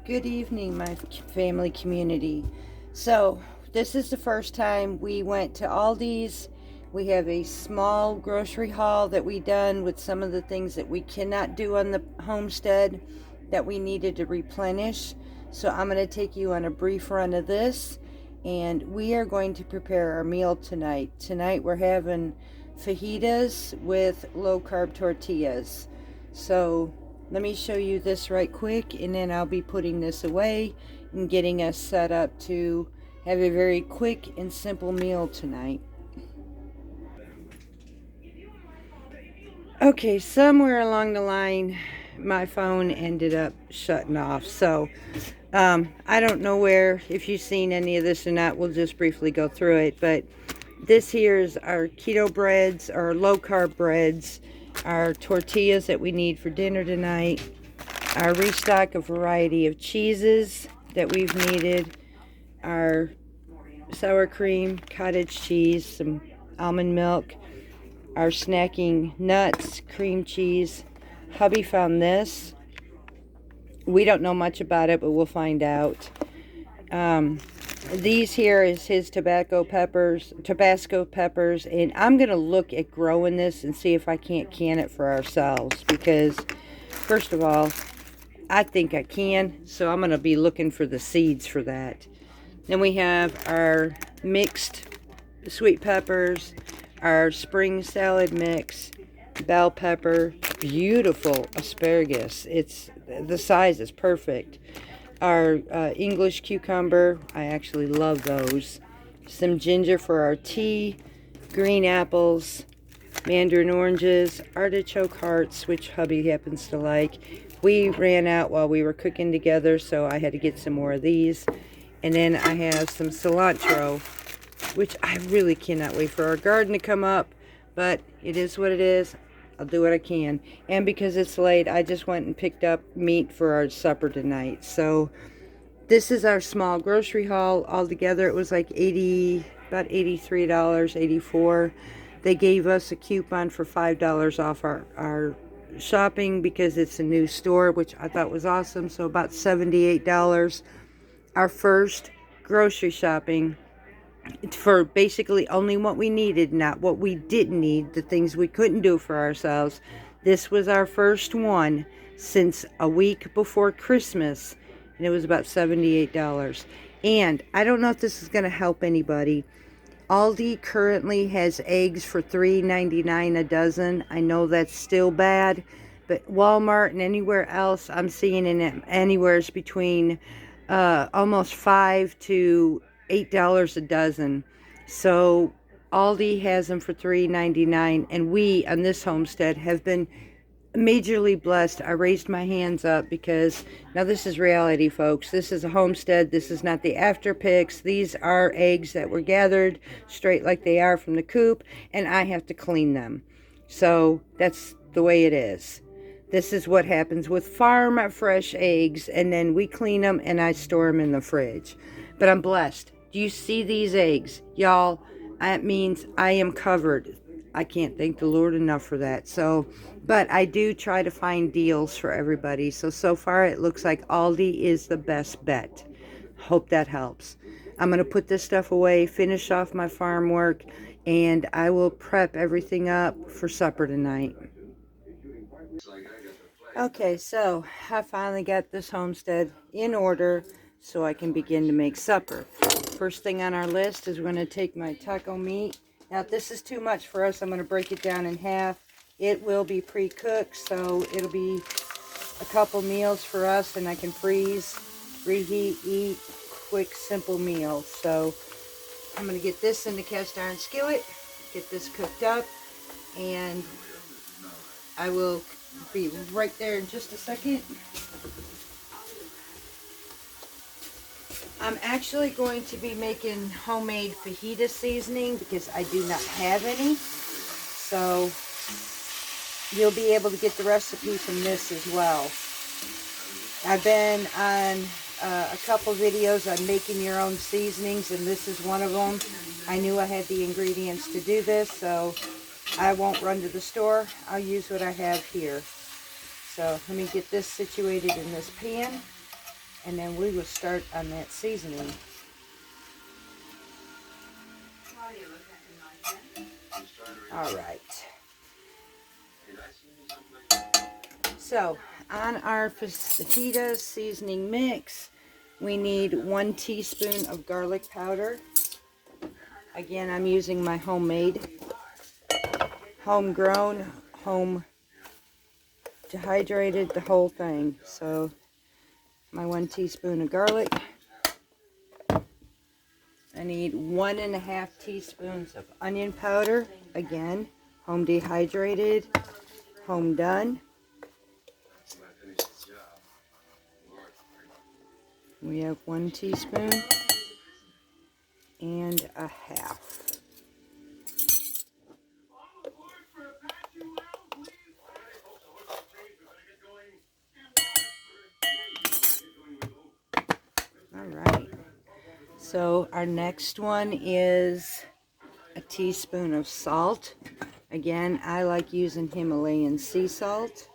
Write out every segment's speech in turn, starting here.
Good evening, my family community. So, this is the first time we went to Aldi's. We have a small grocery haul that we done with some of the things that we cannot do on the homestead that we needed to replenish. So, I'm going to take you on a brief run of this, and we are going to prepare our meal tonight. Tonight, we're having fajitas with low carb tortillas. So, let me show you this right quick, and then I'll be putting this away and getting us set up to have a very quick and simple meal tonight. Okay, somewhere along the line, my phone ended up shutting off. So, I don't know if you've seen any of this or not. We'll just briefly go through it. But this here is our keto breads, our low carb breads, our tortillas that we need for dinner tonight, our restock of variety of cheeses that we've needed, our sour cream, cottage cheese, some almond milk, our snacking nuts, cream cheese. Hubby found this. We don't know much about it, but we'll find out. These here is his Tabasco peppers, and I'm going to look at growing this and see if I can't can it for ourselves, because first of all, I think I can, so I'm going to be looking for the seeds for that. Then we have our mixed sweet peppers, our spring salad mix, bell pepper, beautiful asparagus. The size is perfect. Our English cucumber, I actually love those. Some ginger for our tea, green apples, mandarin oranges, artichoke hearts, which hubby happens to like. We ran out while we were cooking together, so I had to get some more of these. And then I have some cilantro, which I really cannot wait for our garden to come up, but it is what it is. I'll do what I can. And because it's late, I just went and picked up meat for our supper tonight. So this is our small grocery haul. Altogether, it was like about $83, $84. They gave us a coupon for $5 off our shopping because it's a new store, which I thought was awesome. So about $78. Our first grocery shopping for basically only what we needed, not what we didn't need, the things we couldn't do for ourselves. This was our first one since a week before Christmas, and it was about $78. And I don't know if this is going to help anybody. Aldi currently has eggs for $3.99 a dozen. I know that's still bad, but Walmart and anywhere else, I'm seeing in anywhere between almost $5 to $8 a dozen. So Aldi has them for $3.99, and we on this homestead have been majorly blessed. I raised my hands up because now this is reality, folks. This is a homestead. This is not the after picks. These are eggs that were gathered straight like they are from the coop, and I have to clean them. So that's the way it is. This is what happens with farm fresh eggs, and then we clean them and I store them in the fridge. But I'm blessed. Do you see these eggs? Y'all, that means I am covered. I can't thank the Lord enough for that. So, but I do try to find deals for everybody. So far it looks like Aldi is the best bet. Hope that helps. I'm going to put this stuff away, finish off my farm work, and I will prep everything up for supper tonight. Okay, so I finally got this homestead in order so I can begin to make supper. First thing on our list is we're going to take my taco meat. Now, if this is too much for us, I'm going to break it down in half. It will be pre-cooked, so it'll be a couple meals for us, and I can freeze, reheat, eat, quick, simple meals. So I'm going to get this in the cast iron skillet, get this cooked up, and I will be right there in just a second. I'm actually going to be making homemade fajita seasoning because I do not have any. So you'll be able to get the recipe from this as well. I've been on a couple videos on making your own seasonings, and this is one of them. I knew I had the ingredients to do this, so I won't run to the store. I'll use what I have here. So let me get this situated in this pan. And then we will start on that seasoning. All right. So, on our fajita seasoning mix, we need 1 teaspoon of garlic powder. Again, I'm using my homemade, homegrown, home dehydrated, the whole thing. So, my 1 teaspoon of garlic. I need 1.5 teaspoons of onion powder. Again, home dehydrated, home done. We have 1 teaspoon and 1/2. All right. So our next one is a teaspoon of salt. Again, I like using Himalayan sea salt.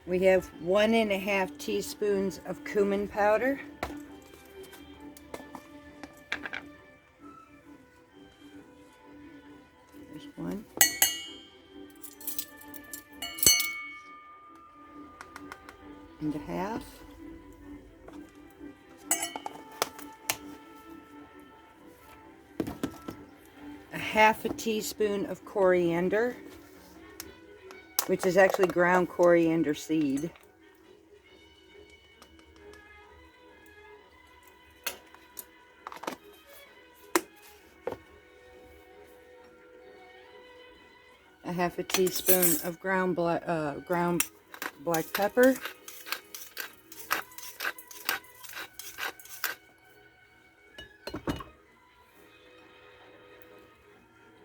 We have 1.5 teaspoons of cumin powder. There's 1. And 1/2. A 1/2 teaspoon of coriander, which is actually ground coriander seed. A 1/2 teaspoon of ground black pepper.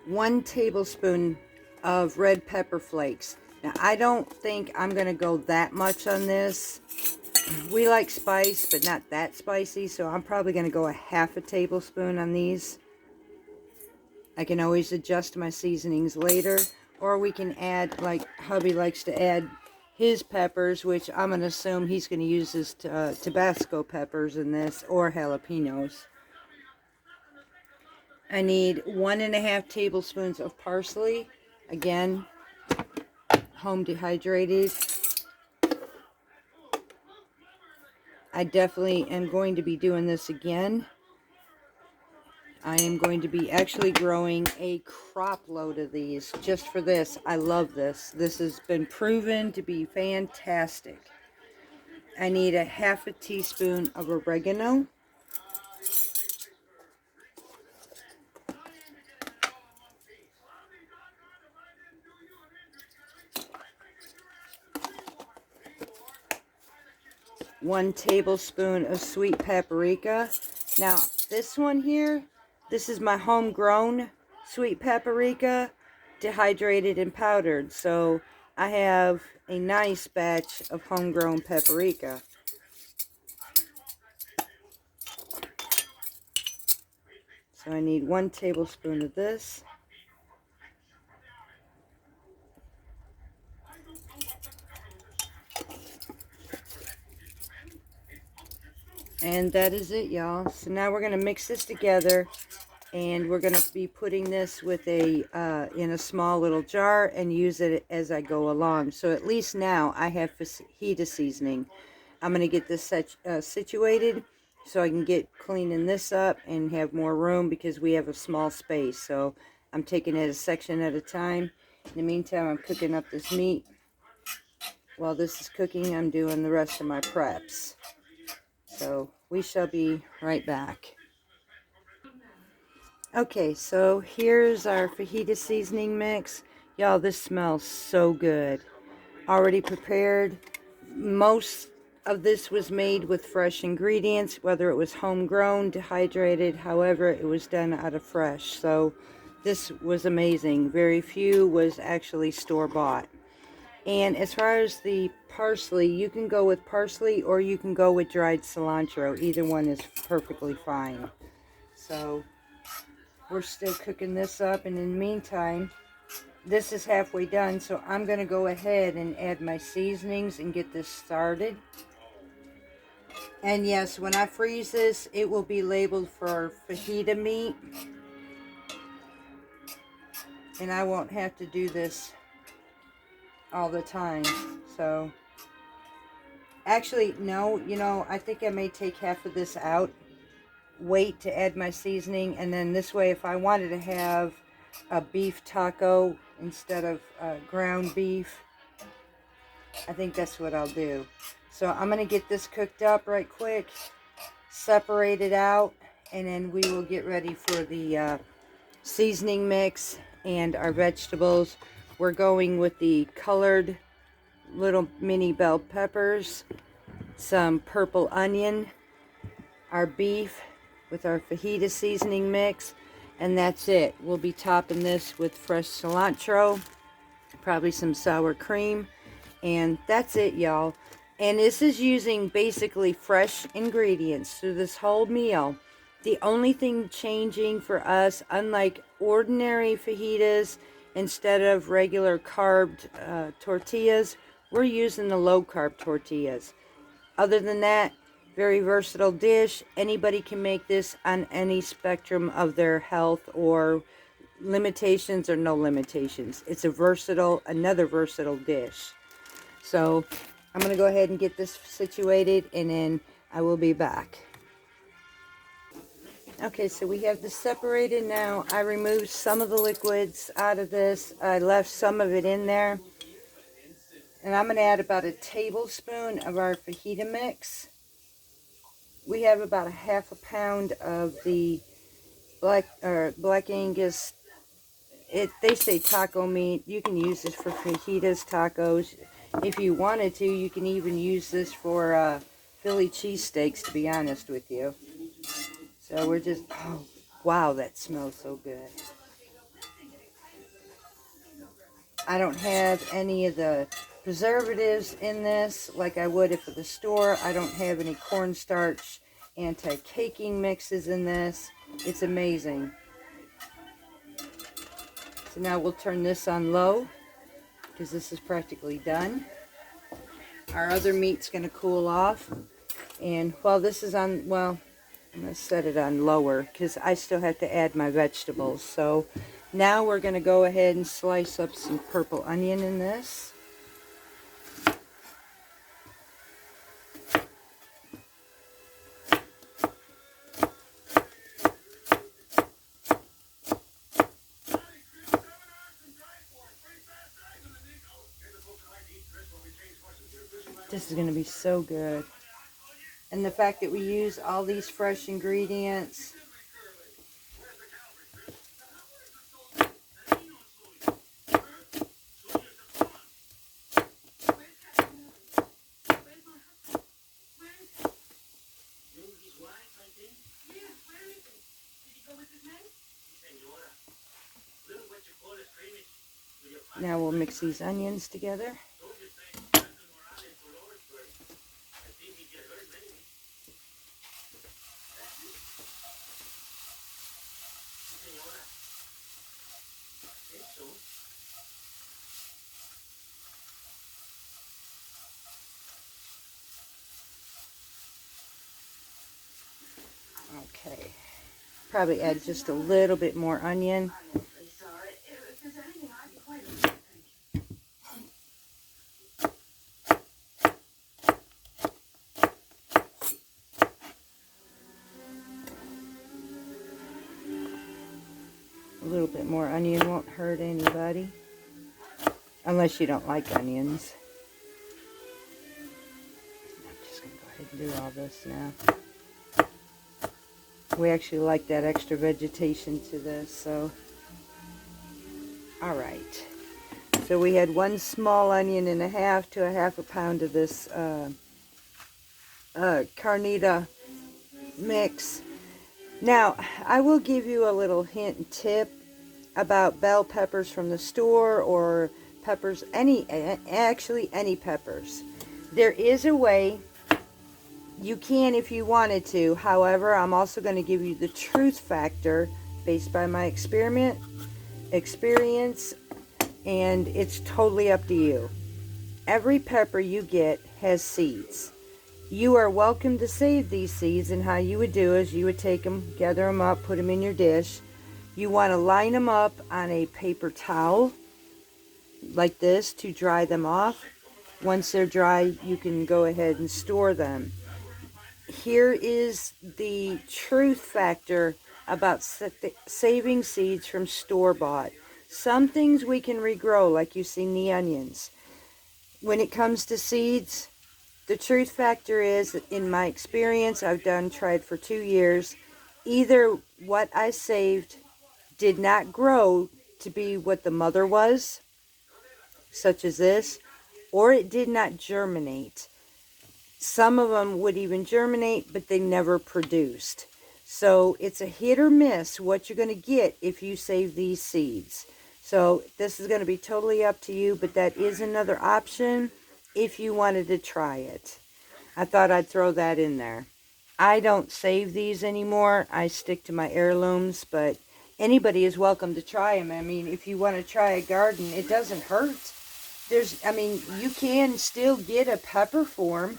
One tablespoon of red pepper flakes. Now, I don't think I'm going to go that much on this. We like spice, but not that spicy, so I'm probably going to go a 1/2 tablespoon on these. I can always adjust my seasonings later, or we can add, like hubby likes to add his peppers, which I'm going to assume he's going to use his Tabasco peppers in this, or jalapenos. I need 1.5 tablespoons of parsley. Again, home dehydrated. I definitely am going to be doing this again. I am going to be actually growing a crop load of these just for this. I love this. This has been proven to be fantastic. I need a 1/2 teaspoon of oregano. One tablespoon of sweet paprika. Now, this one here, this is my homegrown sweet paprika, dehydrated and powdered. So I have a nice batch of homegrown paprika. So I need 1 tablespoon of this. And that is it, y'all. So now we're going to mix this together, and we're going to be putting this with a in a small little jar and use it as I go along. So at least now I have fajita seasoning. I'm going to get this situated so I can get cleaning this up and have more room because we have a small space. So I'm taking it a section at a time. In the meantime, I'm cooking up this meat. While this is cooking, I'm doing the rest of my preps. So we shall be right back. Okay, so here's our fajita seasoning mix. Y'all, this smells so good. Already prepared. Most of this was made with fresh ingredients, whether it was homegrown, dehydrated, however, it was done out of fresh. So this was amazing. Very few was actually store-bought. And as far as the parsley, you can go with parsley or you can go with dried cilantro. Either one is perfectly fine. So we're still cooking this up, and in the meantime, this is halfway done, so I'm going to go ahead and add my seasonings and get this started. And yes, when I freeze this, it will be labeled for fajita meat. And I won't have to do this all the time. So, actually, no, you know, I think I may take half of this out. Wait to add my seasoning. And then this way, if I wanted to have a beef taco instead of ground beef, I think that's what I'll do. So I'm going to get this cooked up right quick, separate it out, and then we will get ready for the seasoning mix and our vegetables. We're going with the colored little mini bell peppers, some purple onion, our beef with our fajita seasoning mix, and that's it. We'll be topping this with fresh cilantro, probably some sour cream, and that's it, y'all. And this is using basically fresh ingredients through this whole meal. The only thing changing for us, unlike ordinary fajitas, instead of regular carbed tortillas, we're using the low carb tortillas. Other than that, very versatile dish. Anybody can make this on any spectrum of their health or limitations or no limitations. It's another versatile dish. So I'm going to go ahead and get this situated, and then I will be back. Okay, so we have this separated now. I removed some of the liquids out of this. I left some of it in there. And I'm going to add about a tablespoon of our fajita mix. We have about a half a pound of the black Angus. They say taco meat. You can use this for fajitas, tacos. If you wanted to, you can even use this for Philly cheesesteaks, to be honest with you. So we're just, oh, wow, that smells so good. I don't have any of the preservatives in this like I would if at the store. I don't have any cornstarch anti-caking mixes in this. It's amazing. So now we'll turn this on low because this is practically done. Our other meat's going to cool off. And while this is on, well, I'm going to set it on lower because I still have to add my vegetables. So now we're going to go ahead and slice up some purple onion in this. This is going to be so good. And the fact that we use all these fresh ingredients. Now we'll mix these onions together. Okay, probably add just a little bit more onion. A little bit more onion won't hurt anybody, unless you don't like onions. I'm just going to go ahead and do all this now. We actually like that extra vegetation to this, so. Alright. So we had 1 small onion and a half to a half a pound of this carnita mix. Now, I will give you a little hint and tip about bell peppers from the store or peppers, actually any peppers. There is a way you can if you wanted to. However, I'm also going to give you the truth factor based by my experience, and it's totally up to you. Every pepper you get has seeds. You are welcome to save these seeds, and how you would do is you would take them, gather them up, put them in your dish. You want to line them up on a paper towel like this to dry them off. Once they're dry, you can go ahead and store them. Here is the truth factor about saving seeds from store-bought. Some things we can regrow, like you've seen the onions. When it comes to seeds, the truth factor is, in my experience, I've tried for 2 years, either what I saved did not grow to be what the mother was, such as this, or it did not germinate. Some of them would even germinate, but they never produced. So it's a hit or miss what you're going to get if you save these seeds. So this is going to be totally up to you, but that is another option if you wanted to try it. I thought I'd throw that in there. I don't save these anymore. I stick to my heirlooms, but anybody is welcome to try them. I mean, if you want to try a garden, it doesn't hurt. You can still get a pepper form.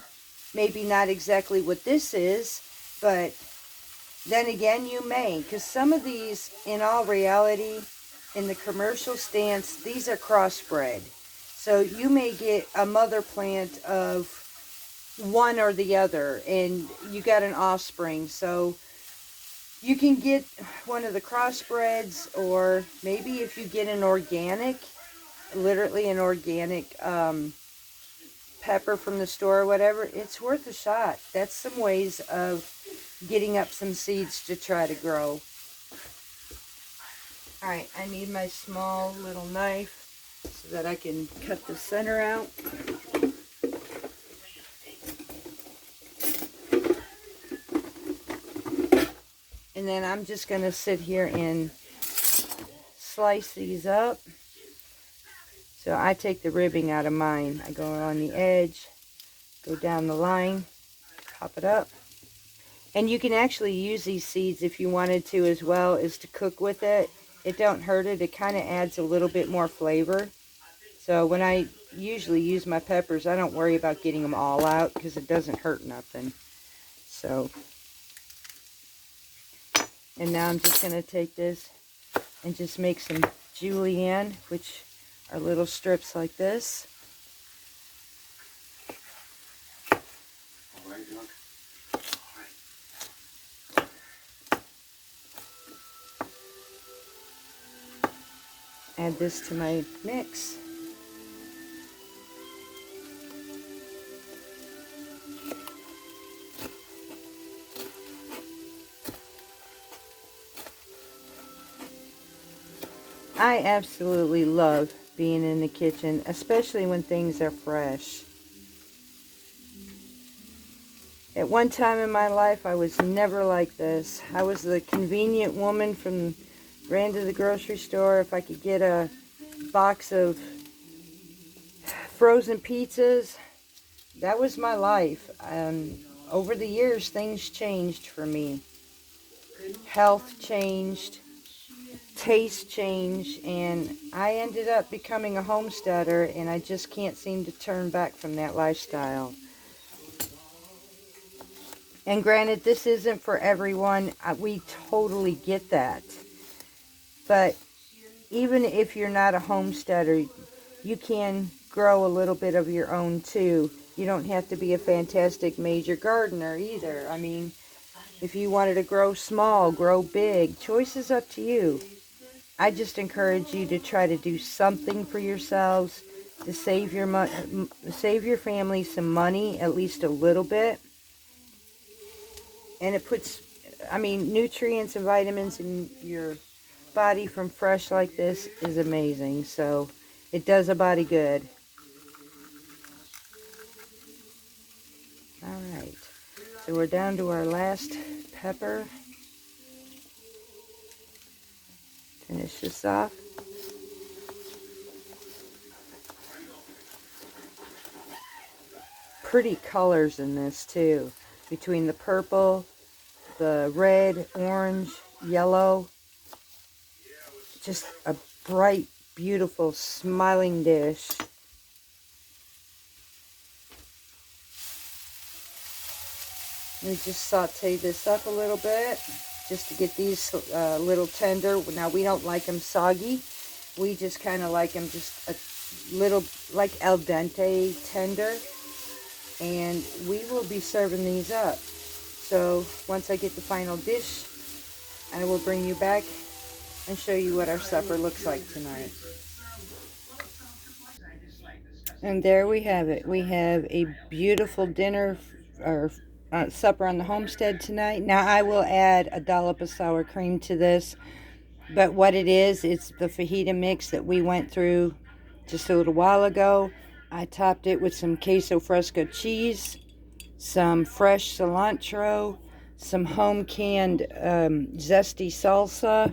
Maybe not exactly what this is, but then again, you may. Because some of these, in all reality, in the commercial stance, these are crossbred. So you may get a mother plant of one or the other, and you got an offspring. So you can get one of the crossbreds, or maybe if you get an organic, literally an organic pepper from the store or whatever, it's worth a shot. That's some ways of getting up some seeds to try to grow. Alright, I need my small little knife so that I can cut the center out. And then I'm just going to sit here and slice these up. So I take the ribbing out of mine. I go on the edge, go down the line, pop it up. And you can actually use these seeds if you wanted to as well, as to cook with it. It don't hurt it. It kind of adds a little bit more flavor. So when I usually use my peppers, I don't worry about getting them all out because it doesn't hurt nothing. So, and now I'm just going to take this and just make some julienne, which are little strips like this. Add this to my mix. I absolutely love being in the kitchen, especially when things are fresh. At one time in my life, I was never like this. I was the convenient woman ran to the grocery store. If I could get a box of frozen pizzas, that was my life. Over the years, things changed for me. Health changed. Taste change, and I ended up becoming a homesteader, and I just can't seem to turn back from that lifestyle. And granted, this isn't for everyone. We totally get that. But even if you're not a homesteader, you can grow a little bit of your own too. You don't have to be a fantastic major gardener either. I mean, if you wanted to grow small, grow big, choice is up to you. I just encourage you to try to do something for yourselves to save your family some money, at least a little bit. And it puts, nutrients and vitamins in your body from fresh like this is amazing. So it does a body good. All right. So we're down to our last pepper. Finish this off. pretty colors in this too. Between the purple, the red, orange, yellow. Just a bright, beautiful, smiling dish. Let me just saute this up a little bit just to get these a little tender. Now, we don't like them soggy. We just kind of like them just a little, like al dente tender. And we will be serving these up. So once I get the final dish, I will bring you back and show you what our supper looks like tonight. And there we have it. We have a beautiful dinner or supper on the homestead tonight. Now I will add a dollop of sour cream to this, but what it is, it's the fajita mix that we went through just a little while ago. I topped it with some queso fresco cheese, some fresh cilantro, some home canned zesty salsa,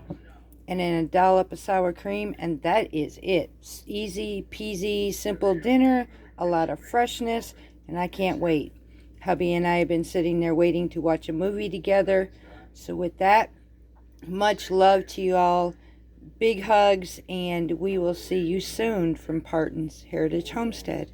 and then a dollop of sour cream, and that is it. It's easy peasy, simple dinner, a lot of freshness, and I can't wait. Hubby and I have been sitting there waiting to watch a movie together. So with that, much love to you all. Big hugs, and we will see you soon from Parton's Heritage Homestead.